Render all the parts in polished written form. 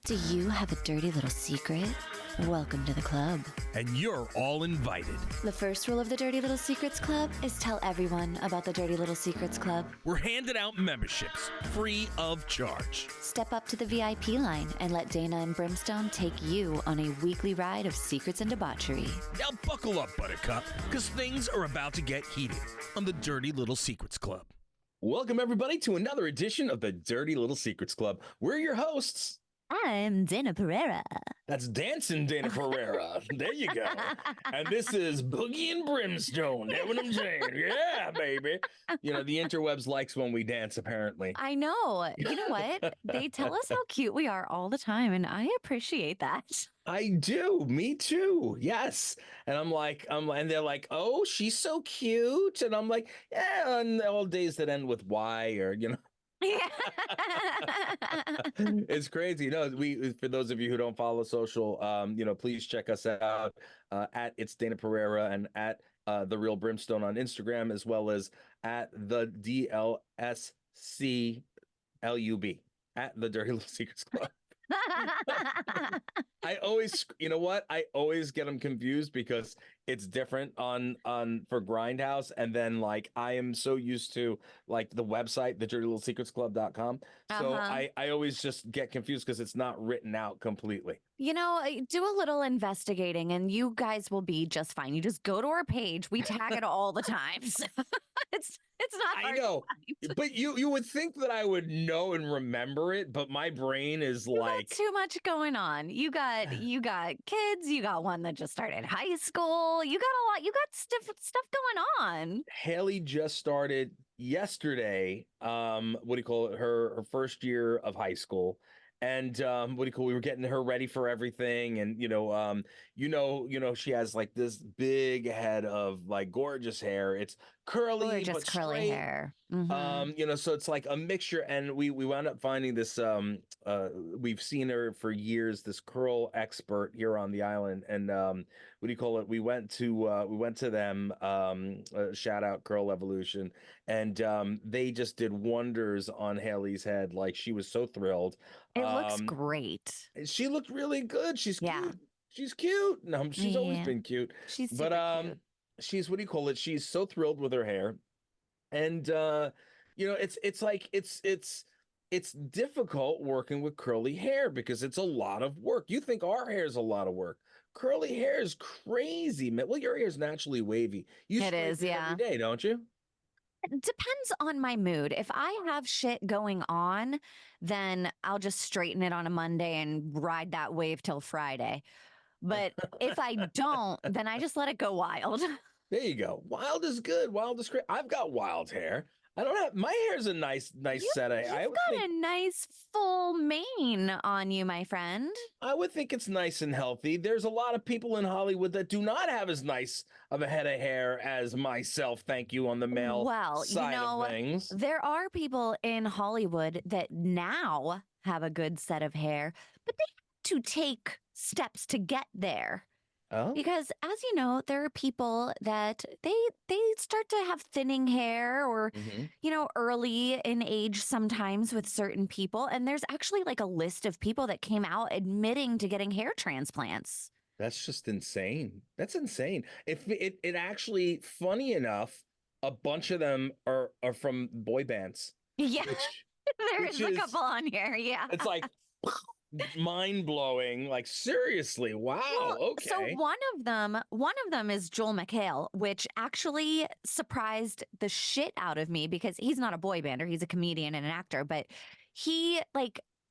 Do you have a dirty little secret? Welcome to the club. And you're all invited. The first rule of the Dirty Little Secrets Club is tell everyone about the Dirty Little Secrets Club. We're handing out memberships, free of charge. Step up to the VIP line and let Dana and Brimstone take you on a weekly ride of secrets and debauchery. Now buckle up, Buttercup, because things are about to get heated on the Dirty Little Secrets Club. Welcome, everybody, to another edition of the Dirty Little Secrets Club. We're your hosts. I'm Dana Pereira. That's Dancing Dana Pereira. There you go. And this is Boogie and Brimstone. That's what I'm saying. Yeah, baby. You know, the interwebs likes when we dance, apparently. I know. You know what? They tell us how cute we are all the time, and I appreciate that. I do. Me too. Yes. And and they're like, oh, she's so cute. And I'm like, yeah, on all days that end with Y or, you know. Yeah. It's crazy. We for those of you who don't follow social, please check us out at It's Dana Pereira and at The Real Brimstone on Instagram, as well as at the DLSCLUB at the Dirty Little Secrets Club. I always get them confused because it's different on for Grindhouse, and then like I am so used to like the website, the dirtylittlesecretsclub.com. So I always just get confused because it's not written out completely. You know, do a little investigating and you guys will be just fine. You just go to our page. We tag it all the time. So it's not hard. I know, but you would think that I would know and remember it, but my brain is like too much going on. You got kids. You got one that just started high school. You got a lot. You got stuff going on. Haley just started yesterday. Her first year of high school. And we were getting her ready for everything, and she has like this big head of like gorgeous hair. It's curly, gorgeous but curly straight. Hair. Mm-hmm. So it's like a mixture, and we wound up finding this. We've seen her for years, this curl expert here on the island, and we went to them. Shout out Curl Evolution, and they just did wonders on Haley's head. Like she was so thrilled. It looks great. She looked really good. She's cute. She's cute. No, she's always been cute. She's super cute. She's she's so thrilled with her hair. And it's difficult working with curly hair because it's a lot of work. You think our hair is a lot of work. Curly hair is crazy, man. Well, your hair is naturally wavy. It is, yeah. Every day, don't you? It depends on my mood. If I have shit going on, then I'll just straighten it on a Monday and ride that wave till Friday. But if I don't, then I just let it go wild. There you go. Wild is good. Wild is great. I've got wild hair. I don't have my hair's a nice set of hair. You've got a nice full mane on you, my friend. I would think it's nice and healthy. There's a lot of people in Hollywood that do not have as nice of a head of hair as myself. Thank you on the male side of things. There are people in Hollywood that now have a good set of hair, but they have to take steps to get there. Oh. Because as you know, there are people that they start to have thinning hair or, early in age sometimes with certain people. And there's actually like a list of people that came out admitting to getting hair transplants. That's just insane. That's insane. If it actually, funny enough, a bunch of them are from boy bands. Yeah, there's a couple on here. Yeah. It's like... mind-blowing, like seriously. Wow. Well, okay. So one of them is Joel McHale, which actually surprised the shit out of me because he's not a boy bander, he's a comedian and an actor, but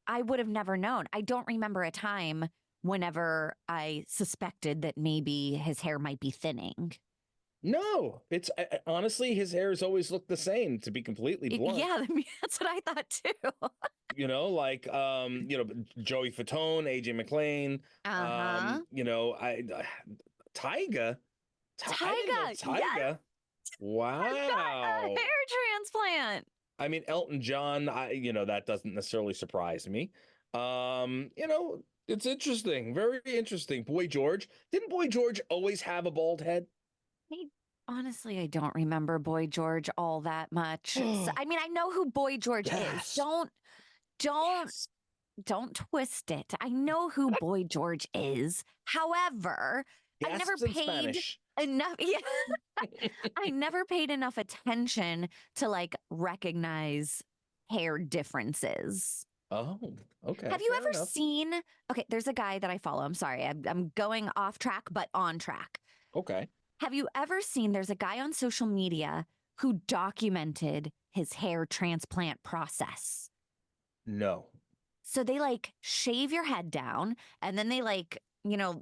I would have never known. I don't remember a time whenever I suspected that maybe his hair might be thinning. No, it's honestly, his hair has always looked the same, to be completely blunt. Yeah, that's what I thought too. Joey Fatone, AJ McLean, Tyga. Yes. Wow. A hair transplant. I mean, Elton John, that doesn't necessarily surprise me. It's interesting. Very interesting. Boy George. Didn't Boy George always have a bald head? Honestly, I don't remember Boy George all that much. I know who Boy George is. Don't don't twist it. I know who Boy George is. However, I never Gasps in paid Spanish. enough. Yeah, I never paid enough attention to like recognize hair differences. Oh, okay, Have you fair ever enough. seen? Okay, there's a guy that I follow. I'm sorry, I'm going off track, but on track. Okay. Have you ever seen? There's a guy on social media who documented his hair transplant process. No. So they like shave your head down and then they like,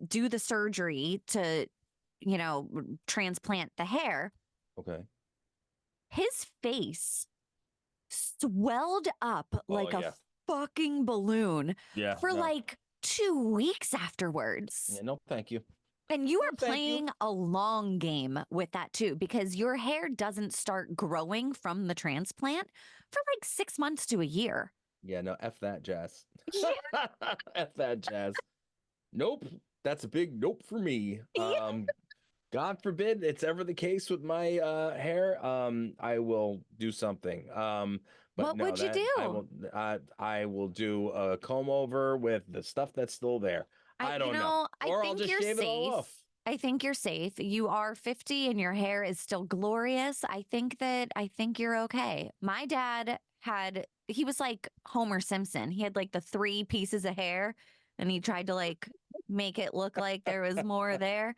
do the surgery to, transplant the hair. Okay. His face swelled up Oh like a yeah. fucking balloon Yeah. for No. like 2 weeks afterwards. Yeah, no, thank you. And you No, are thank you. playing a long game with that too, because your hair doesn't start growing from the transplant for like 6 months to a year. Yeah, no, F that jazz. Yeah. F that jazz. Nope. That's a big nope for me. Yeah. God forbid it's ever the case with my hair. I will do something. But What no, would you that do? I will do a comb over with the stuff that's still there. I don't know. I Or I'll think just you're shave it all safe. off. I think you're safe. You are 50 and your hair is still glorious. I think you're okay. My dad he was like Homer Simpson. He had like the 3 pieces of hair and he tried to like make it look like there was more there.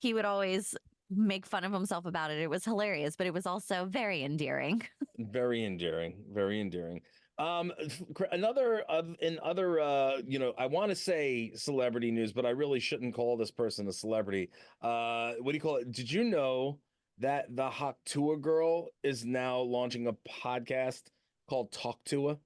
He would always make fun of himself about it. It was hilarious, but it was also very endearing. Very endearing, very endearing. Another in other I want to say celebrity news, but I really shouldn't call this person a celebrity. What do you call it? Did you know that the Hawk Tuah Girl is now launching a podcast called Talk Tuah?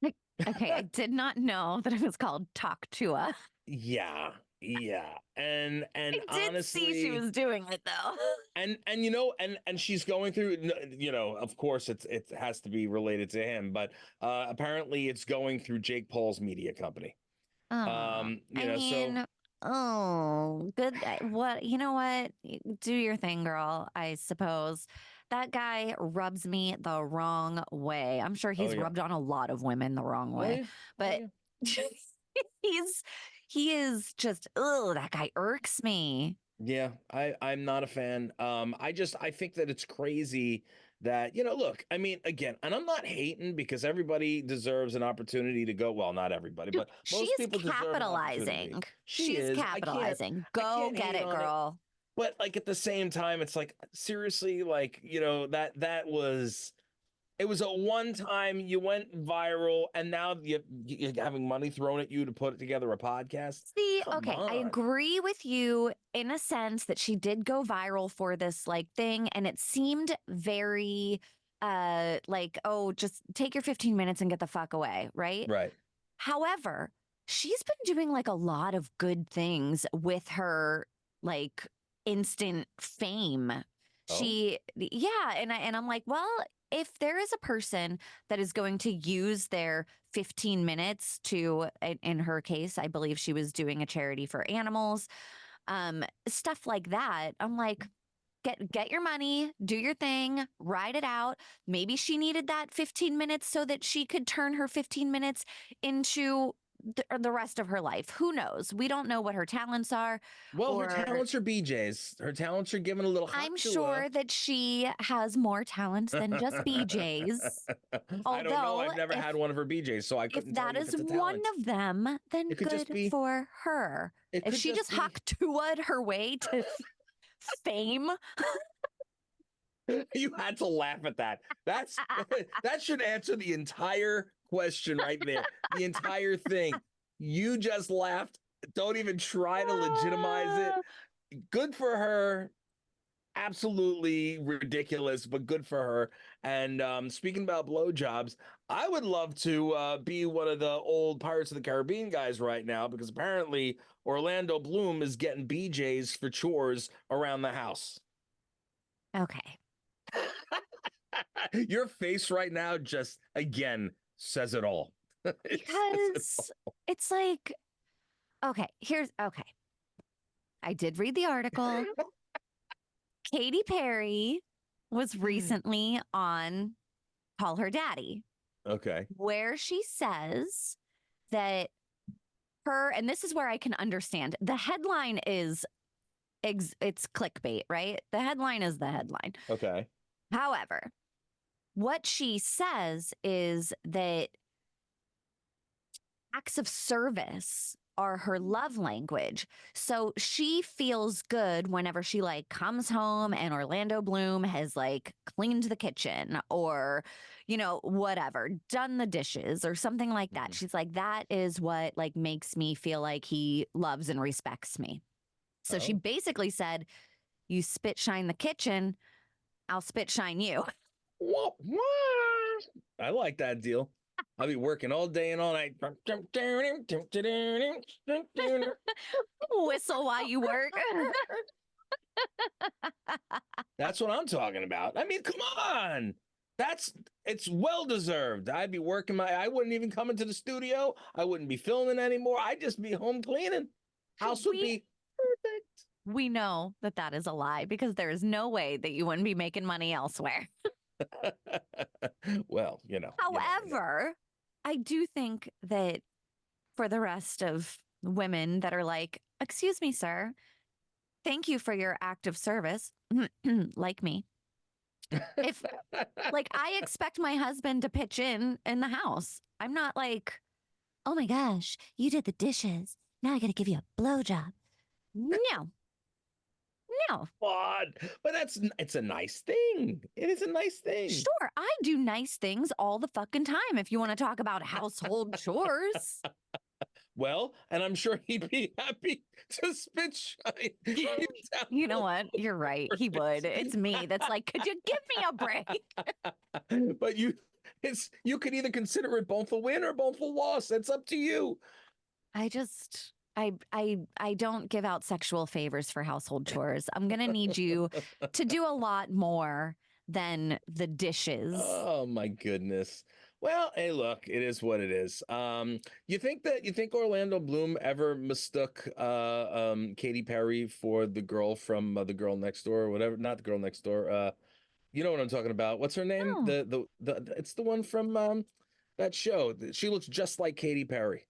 Like, okay, I did not know that it was called Talk Tuah. Yeah, yeah. I And did see she honestly, was doing it though. and she's going through, of course it has to be related to him, but apparently it's going through Jake Paul's media company. Oh, I So mean, oh, good. What, you know what? Do your thing, girl, I suppose. That guy rubs me the wrong way. I'm sure oh he's yeah. rubbed on a lot of women the wrong Oh way, yeah. Oh but yeah. he's, he is just, oh, that guy irks me. Yeah, I'm not a fan. I think that it's crazy that, look, I mean, again, and I'm not hating because everybody deserves an opportunity to go. Well, not everybody, Dude, but most she's people deserve an opportunity. capitalizing. She She's is. capitalizing. I Go can't get hate it, on it. girl. But like at the same time, it's like seriously, like, that was it was a one time you went viral and now you're having money thrown at you to put together a podcast. See, Come okay, I on. agree with you in a sense that she did go viral for this like thing and it seemed very like, oh, just take your 15 minutes and get the fuck away, right? Right. However, she's been doing like a lot of good things with her like instant fame. Oh, Yeah, and I'm like, well, if there is a person that is going to use their 15 minutes to, in her case, I believe she was doing a charity for animals, stuff like that. I'm like, get your money, do your thing, ride it out. Maybe she needed that 15 minutes so that she could turn her 15 minutes into the rest of her life. Who knows? We don't know what her talents are, well, her or talents are BJ's. Her talents are giving a little hawk I'm to her. sure that she has more talents than just BJ's. I don't know. Although, I've never had one of her BJ's, so I if couldn't tell that you if is it's a one talent. of them, then It could just good be. for her. It If could she just just be. Hawk Tuah'd her way to fame, You had to laugh at that. That's that should answer the entire question right there. The entire thing. You just laughed. Don't even try to legitimize it. Good for her. Absolutely ridiculous, but good for her. And speaking about blowjobs, I would love to be one of the old Pirates of the Caribbean guys right now because apparently Orlando Bloom is getting BJ's for chores around the house. okay. Your face right now just again says it all. Because it's like, okay, okay. I did read the article. Katy Perry was recently on Call Her Daddy, Okay. where she says that her, and this is where I can understand. The headline is it's clickbait, right? The headline is the headline. Okay. However, what she says is that acts of service are her love language. So she feels good whenever she like comes home and Orlando Bloom has like cleaned the kitchen or, whatever, done the dishes or something like that. She's like, that is what like makes me feel like he loves and respects me. So she basically said, you spit shine the kitchen, I'll spit shine you. What? I like that deal. I'll be working all day and all night. Whistle while you work. That's what I'm talking about. I mean, come on. It's well deserved. I'd be working I wouldn't even come into the studio. I wouldn't be filming anymore. I'd just be home cleaning. House would be perfect. We know that that is a lie because there is no way that you wouldn't be making money elsewhere. Well, However, I do think that for the rest of women that are like, excuse me, sir, thank you for your act of service, like me. If like I expect my husband to pitch in the house. I'm not like, oh my gosh, you did the dishes. Now I got to give you a blowjob. No. No. But it's a nice thing. It is a nice thing. Sure, I do nice things all the fucking time if you want to talk about household chores. Well, and I'm sure he'd be happy to spit shine. You know what? You're right. He would. It's me that's like, could you give me a break? But you could either consider it both a win or both a loss. It's up to you. I don't give out sexual favors for household chores. I'm going to need you to do a lot more than the dishes. Oh my goodness. Well, hey, look, it is what it is. You think Orlando Bloom ever mistook Katy Perry for the girl from The Girl Next Door or whatever? Not The Girl Next Door. You know what I'm talking about. What's her name? No. The it's the one from that show. She looks just like Katy Perry.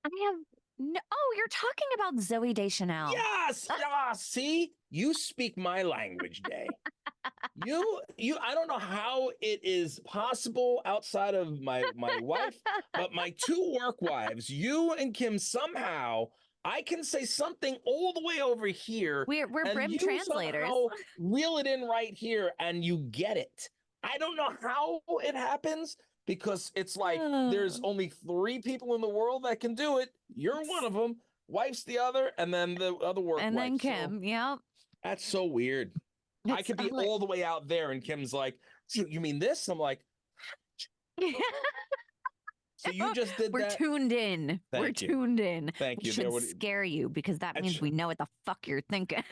I have no. Oh, you're talking about Zoe Deschanel. Yes. Yeah. See, you speak my language, Day. I don't know how it is possible outside of my wife, but my two work wives, you and Kim, somehow I can say something all the way over here. We're brim you translators. Reel it in right here and you get it. I don't know how it happens because it's like there's only 3 people in the world that can do it. You're one of them. Wife's the other, and then the other work and wife. then Kim. So, yep. that's so weird. I could be all the way out there, and Kim's like, "You mean this?" I'm like, "So you just did We're that?" tuned in. We're tuned in. Thank you. Should scare you because that means we know what the fuck you're thinking.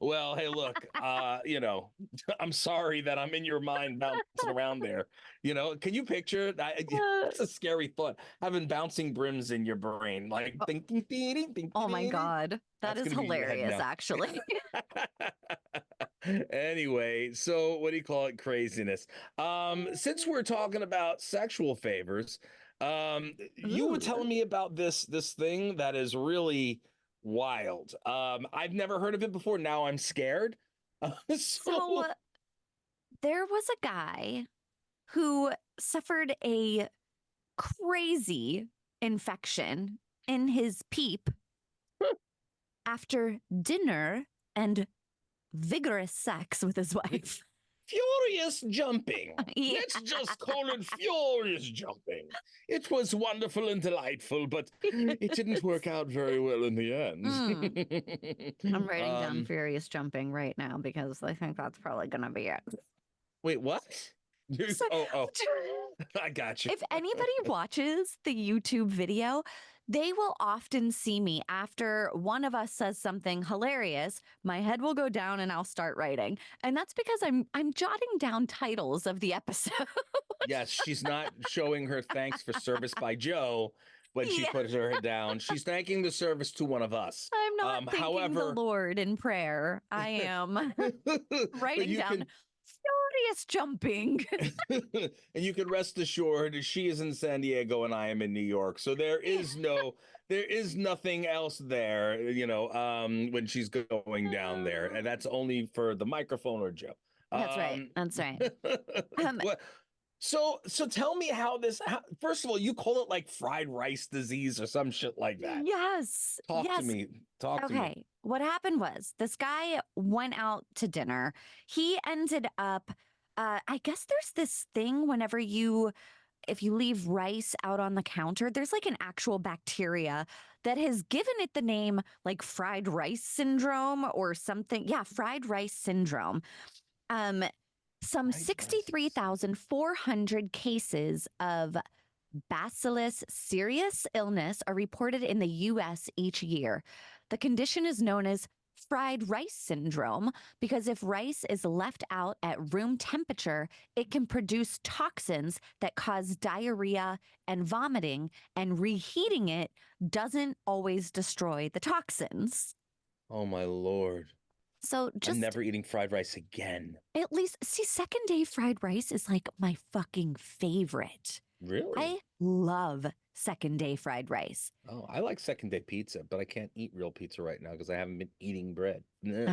Well, hey, look, I'm sorry that I'm in your mind bouncing around there. Can you picture that? It's a scary thought, having bouncing brims in your brain, like ding, ding, ding, ding, ding. Oh my God. That is hilarious, actually. Anyway, so what do you call it? Craziness. Since we're talking about sexual favors, you were telling me about this thing that is really wild. I've never heard of it before. Now I'm scared. So there was a guy who suffered a crazy infection in his peep after dinner and vigorous sex with his wife. Furious jumping. Yeah. Let's just call it furious jumping. It was wonderful and delightful, but it didn't work out very well in the end. I'm writing down furious jumping right now because I think that's probably going to be it. Wait, what? Oh, I got you. If anybody watches the YouTube video, they will often see me after one of us says something hilarious. My head will go down and I'll start writing. And that's because I'm jotting down titles of the episode. Yes, she's not showing her thanks for service by Joe when she puts her head down. She's thanking the service to one of us. I'm not thanking the Lord in prayer. I am writing down furious jumping. And you can rest assured she is in San Diego and I am in New York. So there is nothing else there, when she's going down there. And that's only for the microphone or Joe. That's right. That's right. What- so tell me first of all, you call it like fried rice disease or some shit like that. Yes. Talk yes. to me. Talk to me. Okay. What happened was this guy went out to dinner. He ended up, I guess there's this thing if you leave rice out on the counter, there's like an actual bacteria that has given it the name like fried rice syndrome or something. Yeah, fried rice syndrome. Some 63,400 cases of Bacillus cereus illness are reported in the U.S. each year. The condition is known as fried rice syndrome because if rice is left out at room temperature, it can produce toxins that cause diarrhea and vomiting, and reheating it doesn't always destroy the toxins. Oh my Lord. So I'm never eating fried rice again. At least, see, second day fried rice is like my fucking favorite. Really? I love second day fried rice. Oh, I like second day pizza, but I can't eat real pizza right now because I haven't been eating bread. Do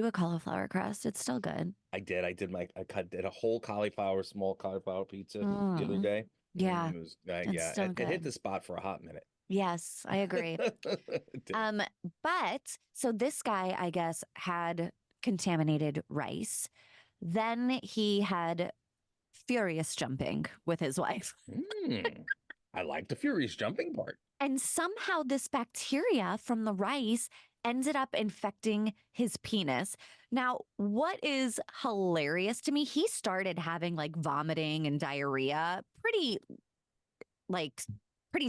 a cauliflower crust. It's still good. I did a whole small cauliflower pizza the other day. Yeah. It hit the spot for a hot minute. Yes, I agree. But so this guy, I guess, had contaminated rice. Then he had furious jumping with his wife. I like the furious jumping part. And somehow this bacteria from the rice ended up infecting his penis. Now, what is hilarious to me, he started having like vomiting and diarrhea pretty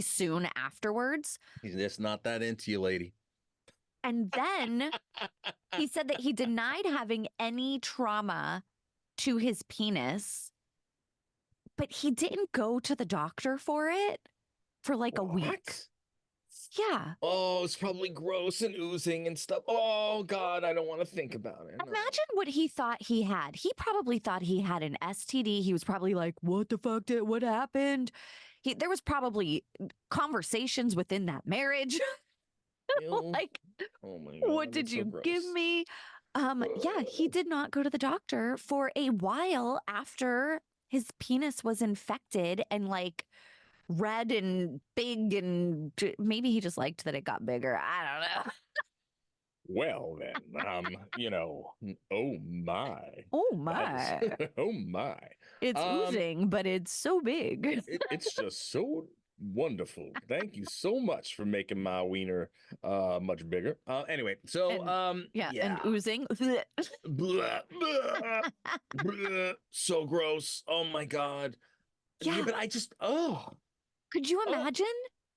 soon afterwards. He's just not that into you, lady. And then he said that he denied having any trauma to his penis, but he didn't go to the doctor for it for like a week. Yeah. Oh, it's probably gross and oozing and stuff. Oh, God, I don't want to think about it. Imagine what he thought he had. He probably thought he had an STD. He was probably like, what the fuck what happened? There was probably conversations within that marriage. Like, oh my God, what did you give me? Yeah, he did not go to the doctor for a while after his penis was infected and like red and big, and maybe he just liked that it got bigger. I don't know. Well, then, oh my. Oh my. Oh my. It's oozing, but it's so big. It's just so wonderful. Thank you so much for making my wiener much bigger. Anyway, so and oozing. Blah, blah, blah. So gross. Oh my God. Yeah, but I just could you imagine?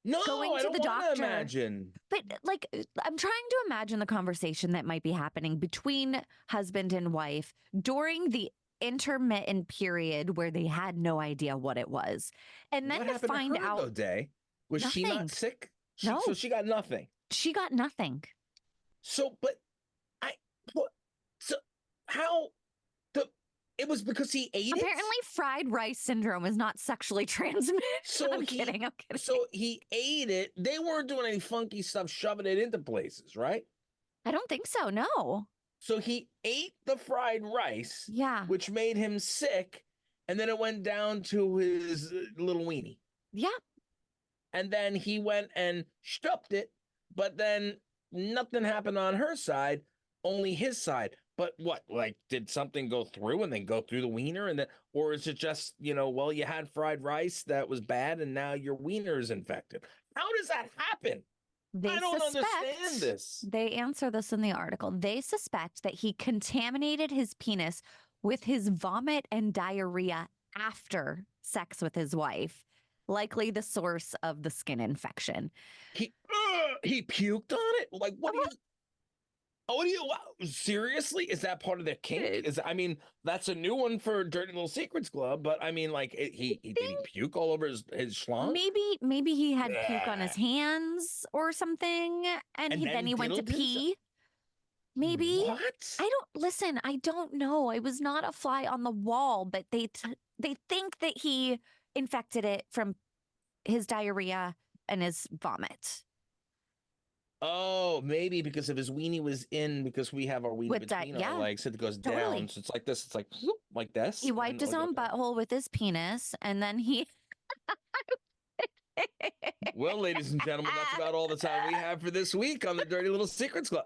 No, going to I don't the want doctor. to imagine. But like, I'm trying to imagine the conversation that might be happening between husband and wife during the intermittent period where they had no idea what it was. And then to find out, though, Day, was she not sick? No. So she got nothing. She got nothing. So, but how it was because he ate it? Apparently fried rice syndrome is not sexually transmitted. So I'm kidding. So he ate it. They weren't doing any funky stuff, shoving it into places, right? I don't think so. No. So he ate the fried rice, which made him sick, and then it went down to his little weenie. Yeah. And then he went and stuffed it, but then nothing happened on her side, only his side. But what, like, did something go through and then go through the wiener? And then, or is it just, well, you had fried rice that was bad and now your wiener is infected? How does that happen? I don't understand this. They answer this in the article. They suspect that he contaminated his penis with his vomit and diarrhea after sex with his wife, likely the source of the skin infection. He puked on it? Like, what do you... seriously? Is that part of the kink? That's a new one for Dirty Little Secrets Club, but I mean, like, did he puke all over his schlong? Maybe he had puke on his hands or something, and then he went to pee. Maybe. What? I don't know. I was not a fly on the wall, but they think that he infected it from his diarrhea and his vomit. Oh, maybe because if his weenie was in, because we have our weenie between our legs, it goes totally. down. So it's like this. It's like whoop, like this. He wiped his own butthole with his penis, and then he. Well, ladies and gentlemen, that's about all the time we have for this week on the Dirty Little Secrets Club.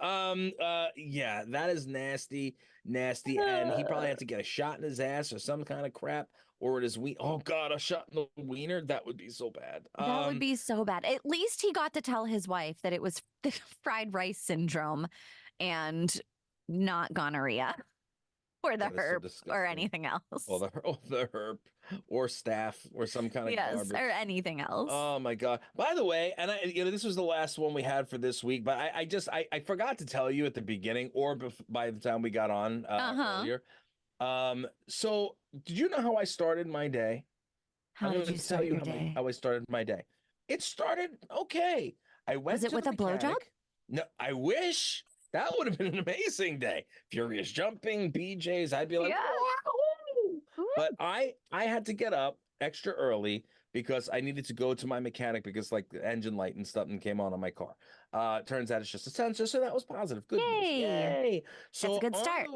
Yeah, that is nasty, nasty, and he probably had to get a shot in his ass or some kind of crap, or it is oh God, a shot in the wiener. That would be so bad. That would be so bad. At least he got to tell his wife that it was fried rice syndrome, and not gonorrhea. Or the herp, or anything else. Or the herp, or staph, or some kind of garbage. Or anything else. Oh my God! By the way, and this was the last one we had for this week, but I forgot to tell you at the beginning, or by the time we got on earlier. So did you know how I started my day? How did you start your day? How I started my day. It started okay. I went. Was it with a blowjob? No, I wish. That would have been an amazing day. Furious jumping, BJ's. I'd be like, wow. But I had to get up extra early because I needed to go to my mechanic because like the engine light and stuff came on my car. Turns out it's just a sensor, so that was positive. Good news. Yay! So that's a good start.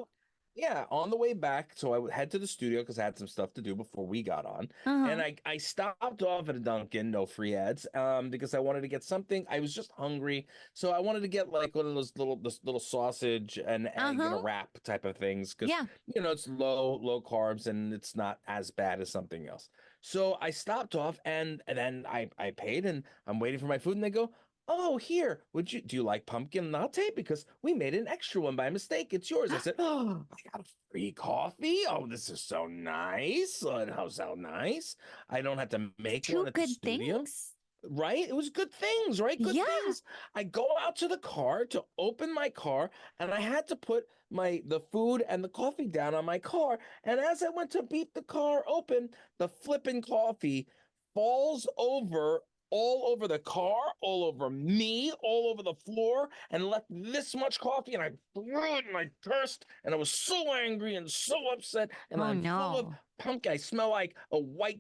On the way back, so I would head to the studio because I had some stuff to do before we got on. And I stopped off at a Dunkin', no free ads, because I wanted to get something. I was just hungry. So I wanted to get like one of those little sausage and egg in a wrap type of things. Because, it's low carbs and it's not as bad as something else. So I stopped off and then I paid and I'm waiting for my food and they go, oh, here, do you like pumpkin latte? Because we made an extra one by mistake. It's yours. I said, oh, I got a free coffee. Oh, this is so nice. How's so nice? I don't have to make one at the studio. Things. Right? It was good things, right? Good things. I go out to the car to open my car, and I had to put the food and the coffee down on my car. And as I went to beep the car open, the flipping coffee falls over all over the car, all over me, all over the floor, and left this much coffee, and I threw it and I cursed, and I was so angry and so upset, and I'm full of pumpkin. I smell like a white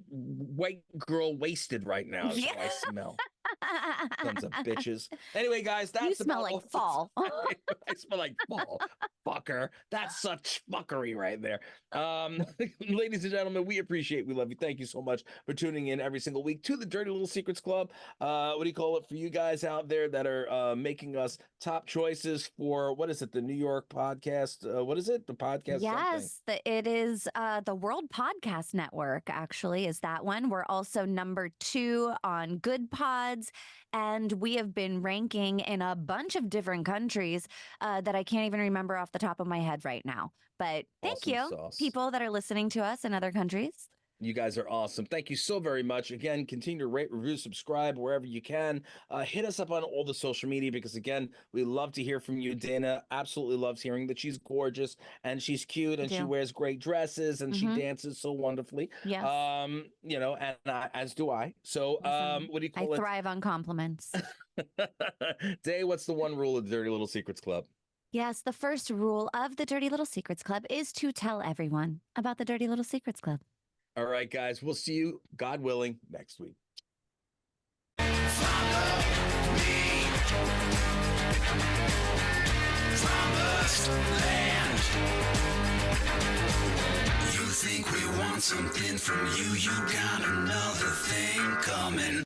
girl wasted right now. That's how I smell. Sons of bitches. Anyway, guys, that's you smell like fall. I smell like fall. Fucker. That's such fuckery right there. Ladies and gentlemen, we love you. Thank you so much for tuning in every single week to the Dirty Little Secrets Club. What do you call it for you guys out there that are making us top choices for, what is it, the New York podcast? What is it? The podcast? Yes, it is the World Podcast Network, actually, is that one. We're also number 2 on Good Pods, and we have been ranking in a bunch of different countries that I can't even remember off the top of my head right now. But thank you, people that are listening to us in other countries. You guys are awesome. Thank you so very much. Again, continue to rate, review, subscribe wherever you can. Hit us up on all the social media because, again, we love to hear from you. Dana absolutely loves hearing that she's gorgeous and she's cute and she wears great dresses and she dances so wonderfully. Yes. And as do I. So, what do you call it? I thrive on compliments. Day, what's the one rule of the Dirty Little Secrets Club? Yes, the first rule of the Dirty Little Secrets Club is to tell everyone about the Dirty Little Secrets Club. All right, guys, we'll see you, God willing, next week. You think we want something from you, you got another thing coming.